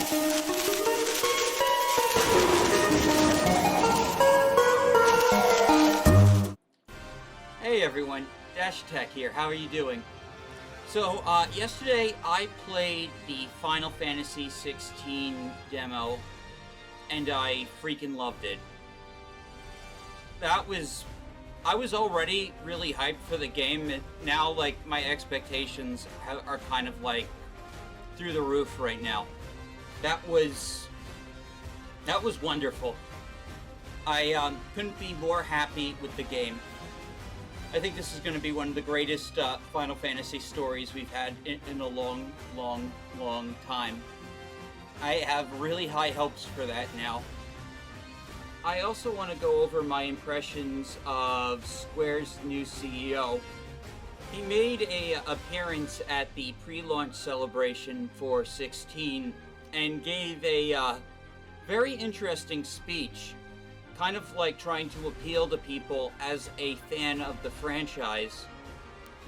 Hey everyone, Dash Tech here. How are you doing? So, yesterday I played the Final Fantasy 16 demo, and I freaking loved it. I was already really hyped for the game, and now, like, my expectations are kind of, like, through the roof right now. That was wonderful. I couldn't be more happy with the game. I think this is going to be one of the greatest Final Fantasy stories we've had in a long, long, long time. I have really high hopes for that now. I also want to go over my impressions of Square's new CEO. He made an appearance at the pre-launch celebration for 16 and gave a very interesting speech. Kind of like trying to appeal to people as a fan of the franchise.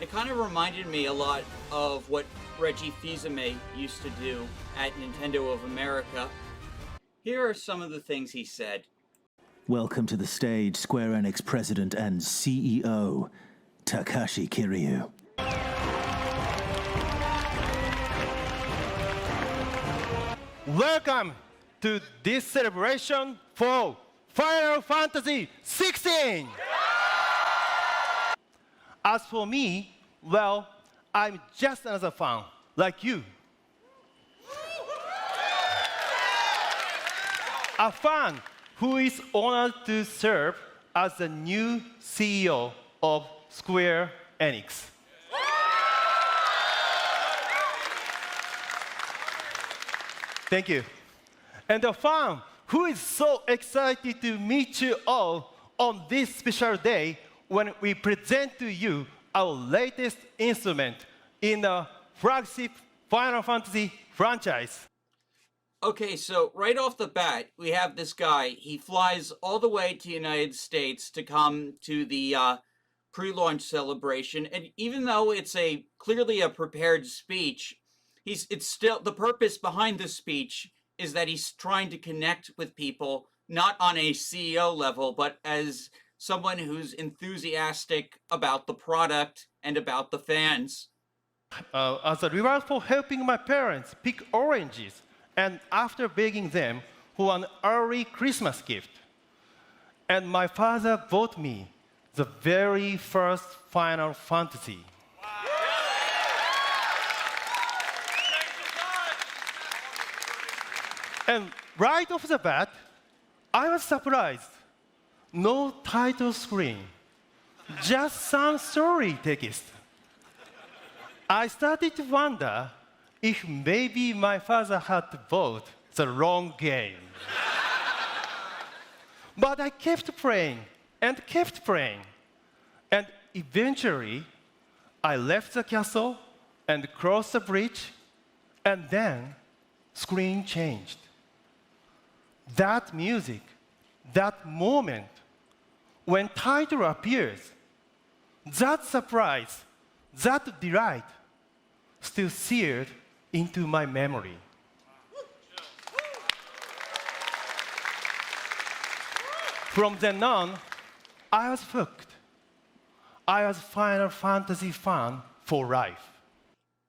It kind of reminded me a lot of what Reggie Fils-Aimé used to do at Nintendo of America. Here are some of the things he said. Welcome to the stage, Square Enix President and CEO, Takashi Kiryu. Welcome to this celebration for Final Fantasy 16! As for me, well, I'm just another fan, like you. A fan who is honored to serve as the new CEO of Square Enix. Thank you. And a fan who is so excited to meet you all on this special day when we present to you our latest instrument in the flagship Final Fantasy franchise. Okay, so right off the bat, we have this guy. He flies all the way to the United States to come to the pre-launch celebration, and even though it's clearly a prepared speech, it's still the purpose behind the speech is that he's trying to connect with people, not on a CEO level, but as someone who's enthusiastic about the product and about the fans. As a reward for helping my parents pick oranges, and after begging them for an early Christmas gift, and my father bought me the very first Final Fantasy. And right off the bat, I was surprised. No title screen, just some story text. I started to wonder if maybe my father had bought the wrong game. But I kept playing and kept playing. And eventually, I left the castle and crossed the bridge, and then screen changed. That music, that moment, when title appears, that surprise, that delight, still seared into my memory. From then on, I was hooked. I was Final Fantasy fan for life.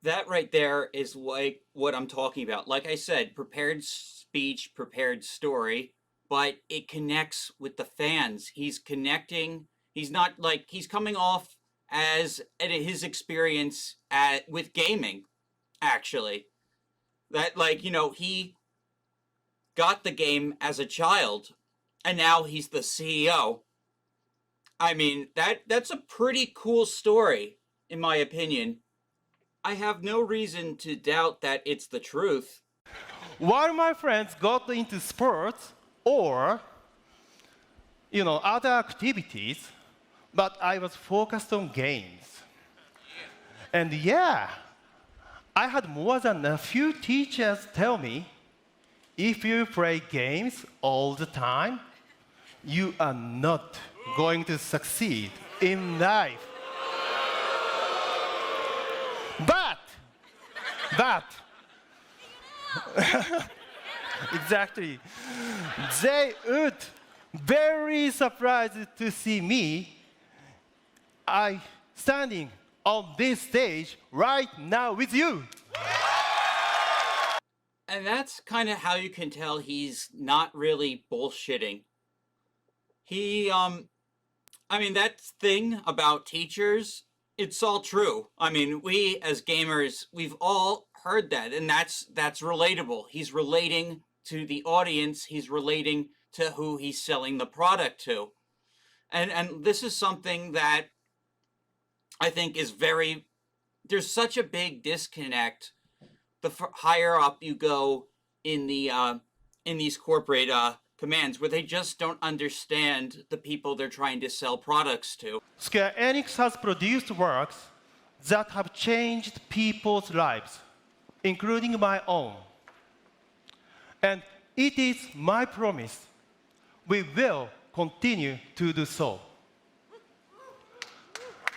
That right there is like what I'm talking about. Like I said, prepared speech, prepared story, but it connects with the fans. He's connecting. He's not like he's coming off as his experience with gaming, actually. That, like, you know, he got the game as a child, and now he's the CEO. I mean, that's a pretty cool story, in my opinion. I have no reason to doubt that it's the truth. While my friends got into sports or, other activities, but I was focused on games. And yeah, I had more than a few teachers tell me, if you play games all the time, you are not going to succeed in life. But, Exactly. They would very surprised to see me I standing on this stage right now with you. And that's kind of how you can tell he's not really bullshitting. He, I mean, that thing about teachers, it's all true. I mean, we as gamers, we've all heard that, and that's relatable. He's relating to the audience, he's relating to who he's selling the product to. And this is something that I think is very, there's such a big disconnect the higher up you go in the in these corporate commands, where they just don't understand the people they're trying to sell products to. Square Enix has produced works that have changed people's lives, including my own. And it is my promise we will continue to do so.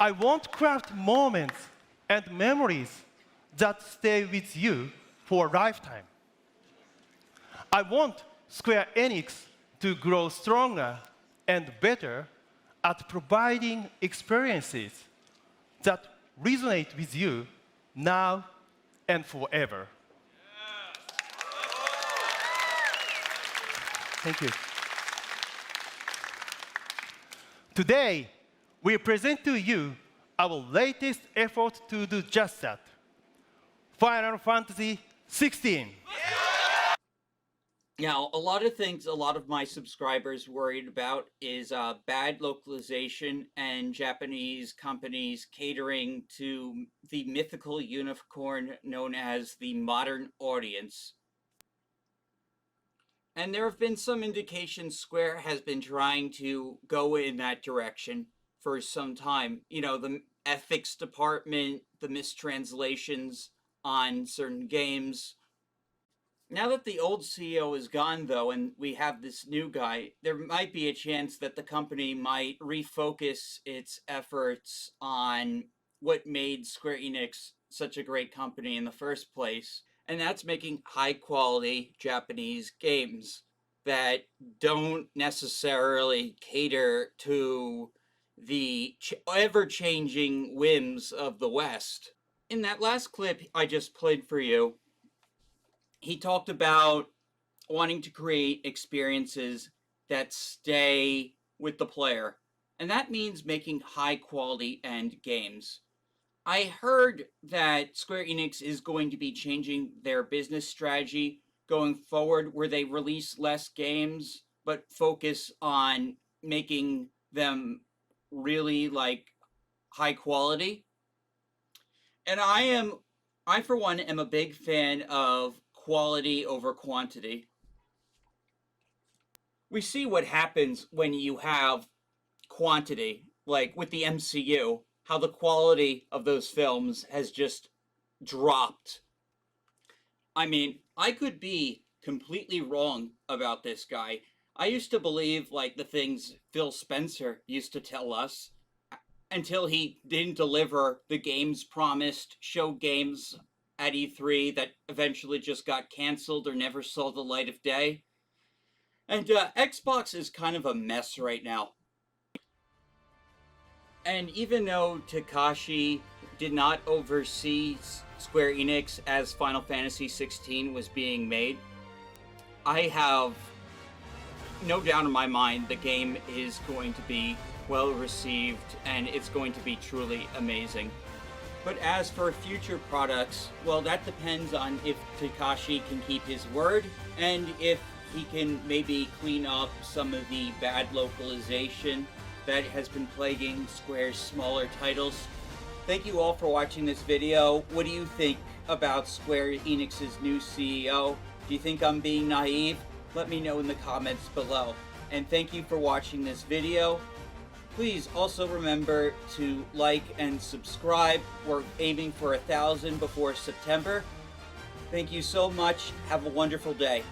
I want to craft moments and memories that stay with you for a lifetime. I want Square Enix to grow stronger and better at providing experiences that resonate with you now and forever. Thank you. Today, we present to you our latest effort to do just that. Final Fantasy 16. Now, a lot of things a lot of my subscribers worried about is bad localization and Japanese companies catering to the mythical unicorn known as the modern audience. And there have been some indications Square has been trying to go in that direction for some time. You know, the ethics department, the mistranslations on certain games. Now that the old CEO is gone, though, and we have this new guy, there might be a chance that the company might refocus its efforts on what made Square Enix such a great company in the first place, and that's making high-quality Japanese games that don't necessarily cater to the ever-changing whims of the West. In that last clip I just played for you, he talked about wanting to create experiences that stay with the player. And that means making high quality end games. I heard that Square Enix is going to be changing their business strategy going forward, where they release less games but focus on making them really like high quality. And I for one am a big fan of quality over quantity. We see what happens when you have quantity, like with the MCU, how the quality of those films has just dropped. I mean, I could be completely wrong about this guy. I used to believe like the things Phil Spencer used to tell us until he didn't deliver the games promised, show games at E3 that eventually just got canceled or never saw the light of day. And Xbox is kind of a mess right now. And even though Takashi did not oversee Square Enix as Final Fantasy 16 was being made, I have no doubt in my mind the game is going to be well received and it's going to be truly amazing. But as for future products, well, that depends on if Takashi can keep his word and if he can maybe clean up some of the bad localization that has been plaguing Square's smaller titles. Thank you all for watching this video. What do you think about Square Enix's new CEO? Do you think I'm being naive? Let me know in the comments below. And thank you for watching this video. Please also remember to like and subscribe. We're aiming for 1,000 before September. Thank you so much. Have a wonderful day.